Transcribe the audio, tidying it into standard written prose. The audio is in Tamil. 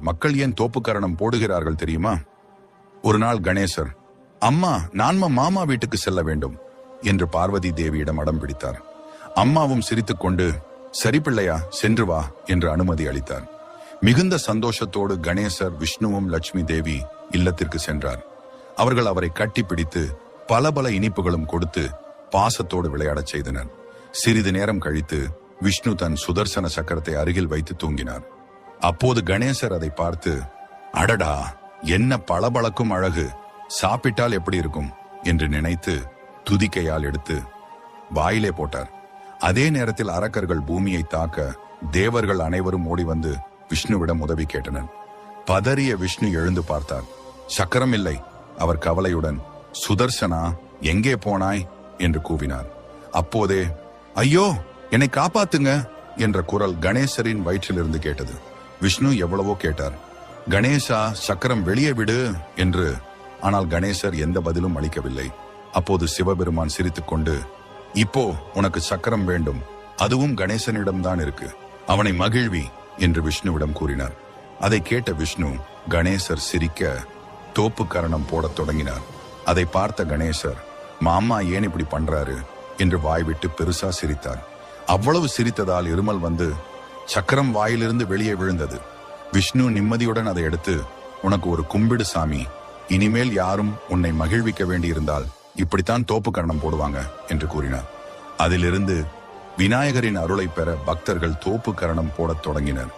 மக்கள் ஏன் தோப்புக்கரணம் போடுகிறார்கள் தெரியுமா? ஒரு நாள் கணேசர், அம்மா நான் மாமா வீட்டுக்கு செல்ல வேண்டும் என்று பார்வதி தேவியிடம் அடம் பிடித்தார். அம்மாவும் சிரித்துக்கொண்டு, சரி பிள்ளையா, சென்று வா என்று அனுமதி அளித்தார். மிகுந்த சந்தோஷத்தோடு கணேசர், விஷ்ணுவும் லட்சுமி தேவி இல்லத்திற்கு சென்றார். அவர்கள் அவரை கட்டிப்பிடித்து பல பல இனிப்புகளும் கொடுத்து பாசத்தோடு விளையாடச் செய்தனர். சிறிது நேரம் கழித்து விஷ்ணு தன் சுதர்சன சக்கரத்தை அருகில் வைத்து தூங்கினார். அப்போது கணேசர் அதை பார்த்து, அடடா, என்ன பளபளக்கும் அழகு, சாப்பிட்டால் எப்படி இருக்கும் என்று நினைத்து துதிக்கையால் எடுத்து வாயிலே போட்டார். அதே நேரத்தில் அரக்கர்கள் பூமியை தாக்க தேவர்கள் அனைவரும் ஓடி வந்து விஷ்ணுவிடம் உதவி கேட்டனர். பதறிய விஷ்ணு எழுந்து பார்த்தார். சக்கரம் இல்லை. அவர் கவலையுடன், சுதர்சனா எங்கே போனாய் என்று கூவினார். அப்போதே, ஐயோ என்னை காப்பாத்துங்க என்ற குரல் கணேசரின் வயிற்றிலிருந்து கேட்டது. விஷ்ணு எவ்வளவோ கேட்டார், கணேசா சக்கரம் வெளியே விடு என்று. ஆனால் கணேசர் எந்த பதிலும் அளிக்கவில்லை. அப்போது சிவபெருமான் சிரித்துக்கொண்டு, இப்போ உனக்கு சக்கரம் வேண்டும், அதுவும் கணேசனிடம்தான் இருக்கு, அவனை மகிழ்வி என்று விஷ்ணுவிடம் கூறினார். அதை கேட்ட விஷ்ணு கணேசர் சிரிக்க தோப்பு கரணம் போடத் தொடங்கினார். அதை பார்த்த கணேசர், மாமா ஏன் இப்படி பண்றாரு என்று வாய்விட்டு பெருசா சிரித்தார். அவ்வளவு சிரித்ததால் இருமல் வந்து சக்கரம் வாயிலிருந்து வெளியே விழுந்தது. விஷ்ணு நிம்மதியுடன் அதை எடுத்து, உனக்கு ஒரு கும்பிடு சாமி, இனிமேல் யாரும் உன்னை மகிழ்விக்க வேண்டியிருந்தால் இப்படித்தான் தோப்பு கரணம் போடுவாங்க என்று கூறினார். அதிலிருந்து விநாயகரின் அருளை பெற பக்தர்கள் தோப்பு கரணம் போடத் தொடங்கினர்.